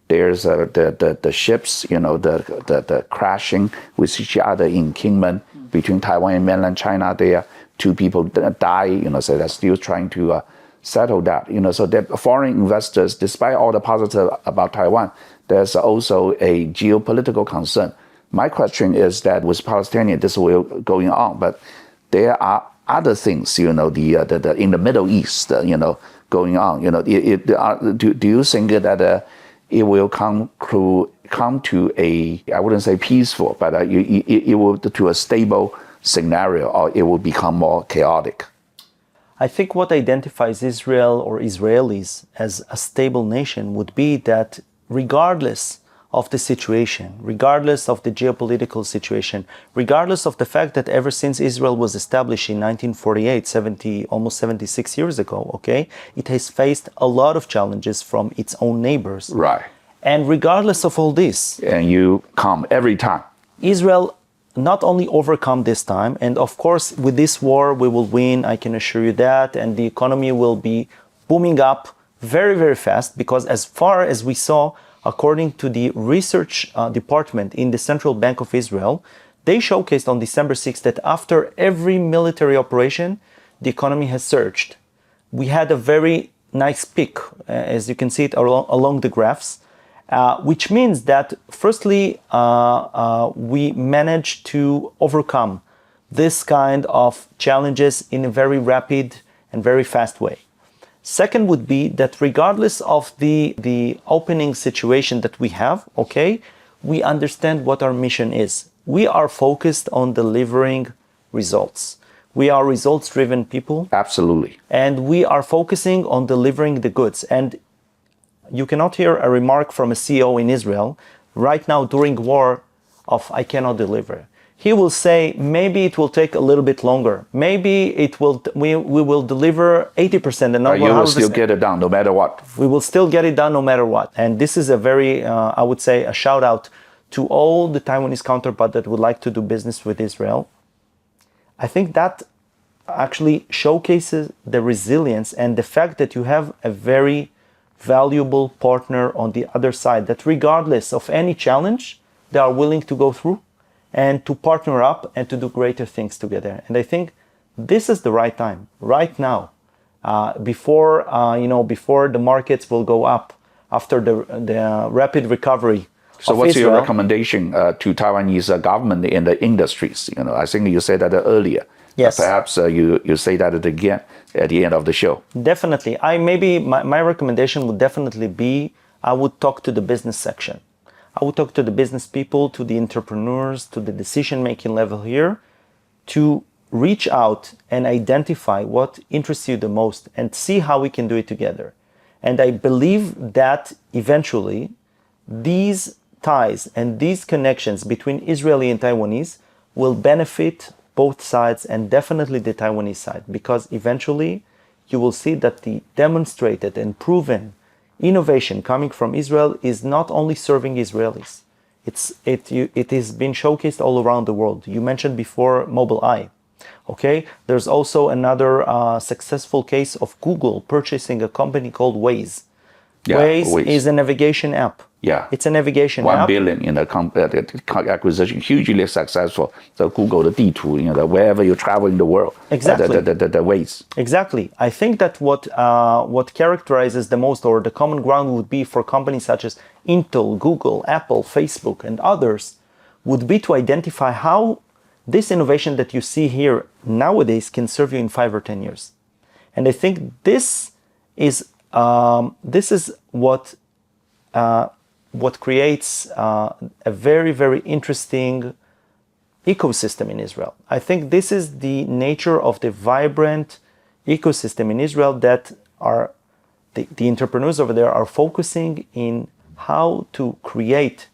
[SPEAKER 1] there's the ships, the crashing with each other in Kinmen between Taiwan and mainland China. There, 2 people die, so they're still trying to settle that. So the foreign investors, despite all the positive about Taiwan, there's also a geopolitical concern. My question is that with Palestinians, this will going on, but there are other things, in the Middle East, going on. Do you think that it will come to a, I wouldn't say peaceful, but it will to a stable scenario, or it will become more chaotic?
[SPEAKER 2] I think what identifies Israel or Israelis as a stable nation would be that regardless of the situation, regardless of the geopolitical situation, regardless of the fact that ever since Israel was established in 1948, almost 76 years ago, okay, it has faced a lot of challenges from its own neighbors.
[SPEAKER 1] Right.
[SPEAKER 2] And regardless of all this,
[SPEAKER 1] and you come every time,
[SPEAKER 2] Israel not only overcome this time, and of course with this war we will win, I can assure you that, and the economy will be booming up very, very fast, because as far as we saw, according to the research department in the Central Bank of Israel, they showcased on December 6th that after every military operation, the economy has surged. We had a very nice peak, as you can see it along the graphs, which means that firstly, we managed to overcome this kind of challenges in a very rapid and very fast way. Second would be that regardless of the opening situation that we have, okay, we understand what our mission is. We are focused on delivering results. We are results-driven people.
[SPEAKER 1] Absolutely.
[SPEAKER 2] And we are focusing on delivering the goods. And you cannot hear a remark from a CEO in Israel right now during war of, I cannot deliver. He will say, maybe it will take a little bit longer. Maybe we will deliver 80% and not 100%.
[SPEAKER 1] You will still get it done no matter what.
[SPEAKER 2] We will still get it done no matter what. And this is a very, I would say, a shout out to all the Taiwanese counterparts that would like to do business with Israel. I think that actually showcases the resilience and the fact that you have a very valuable partner on the other side that regardless of any challenge, they are willing to go through and to partner up and to do greater things together. And I think this is the right time, right now, before the markets will go up after the rapid recovery.
[SPEAKER 1] So what's your recommendation to Taiwanese government and the industries? I think you said that earlier.
[SPEAKER 2] Yes.
[SPEAKER 1] Perhaps you say that again at the end of the show.
[SPEAKER 2] Definitely. My recommendation would definitely be, I would talk to the business section. I would talk to the business people, to the entrepreneurs, to the decision-making level here, to reach out and identify what interests you the most and see how we can do it together. And I believe that eventually these ties and these connections between Israeli and Taiwanese will benefit both sides and definitely the Taiwanese side, because eventually you will see that the demonstrated and proven innovation coming from Israel is not only serving Israelis. It has been showcased all around the world. You mentioned before Mobileye. Okay, there's also another successful case of Google purchasing a company called Waze.
[SPEAKER 1] Yeah,
[SPEAKER 2] Waze is a navigation app.
[SPEAKER 1] Yeah,
[SPEAKER 2] it's a navigation app.
[SPEAKER 1] 1 billion in the acquisition, hugely successful. So Google the 地图, wherever you travel in the world.
[SPEAKER 2] Exactly.
[SPEAKER 1] The Waze.
[SPEAKER 2] Exactly. I think that what characterizes the most, or the common ground, would be for companies such as Intel, Google, Apple, Facebook, and others, would be to identify how this innovation that you see here nowadays can serve you in 5 or 10 years. And I think this is what creates a very, very interesting ecosystem in Israel. I think this is the nature of the vibrant ecosystem in Israel that are the entrepreneurs over there are focusing in how to create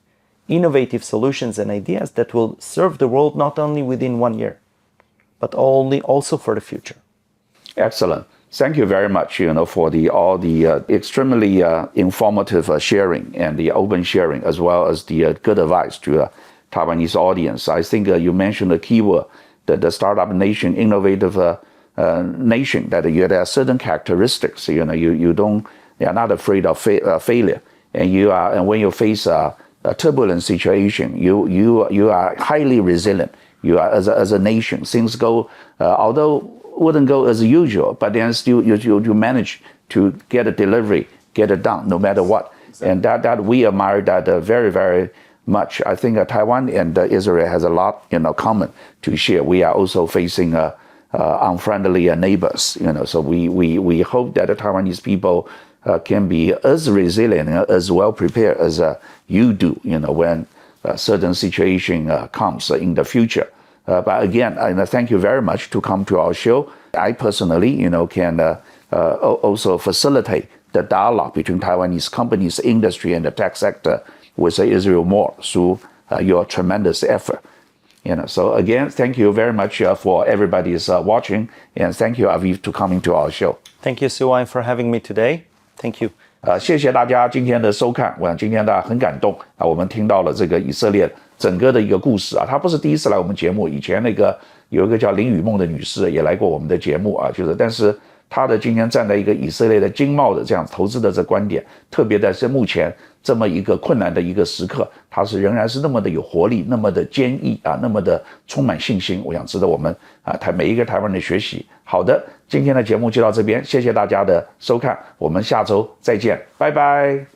[SPEAKER 2] innovative solutions and ideas that will serve the world not only within 1 year, but also for the future.
[SPEAKER 1] Excellent. Thank you very much, for all the extremely informative sharing and the open sharing, as well as the good advice to Taiwanese audience. I think you mentioned the keyword, the startup nation, innovative nation, that there are certain characteristics. You're not afraid of failure, and when you face a turbulent situation, you are highly resilient. You are as a nation. Things go, although wouldn't go as usual, but then still you manage to get a delivery, get it done, no matter what. And that we admire that very, very much. I think Taiwan and Israel has a lot common to share. We are also facing unfriendly neighbors. So we hope that the Taiwanese people can be as resilient, as well prepared as you do. When a certain situation comes in the future. But again, thank you very much to come to our show. I personally, can also facilitate the dialogue between Taiwanese companies, industry, and the tech sector with Israel more through your tremendous effort. So again, thank you very much for everybody's watching, and thank you, Aviv, to coming to our show.
[SPEAKER 2] Thank you, Suwai, for having me today. Thank you.
[SPEAKER 1] 谢谢大家今天的收看，我想今天大家很感动啊，我们听到了这个以色列整个的一个故事啊，她不是第一次来我们节目，以前有一个叫林雨梦的女士也来过我们的节目啊，但是她的今天站在一个以色列的经贸的这样投资的这观点，特别的是目前这么一个困难的一个时刻，她仍然是那么的有活力，那么的坚毅啊，那么的充满信心，我想值得我们每一个台湾人的学习。好的，今天的节目就到这边，谢谢大家的收看，我们下周再见，拜拜。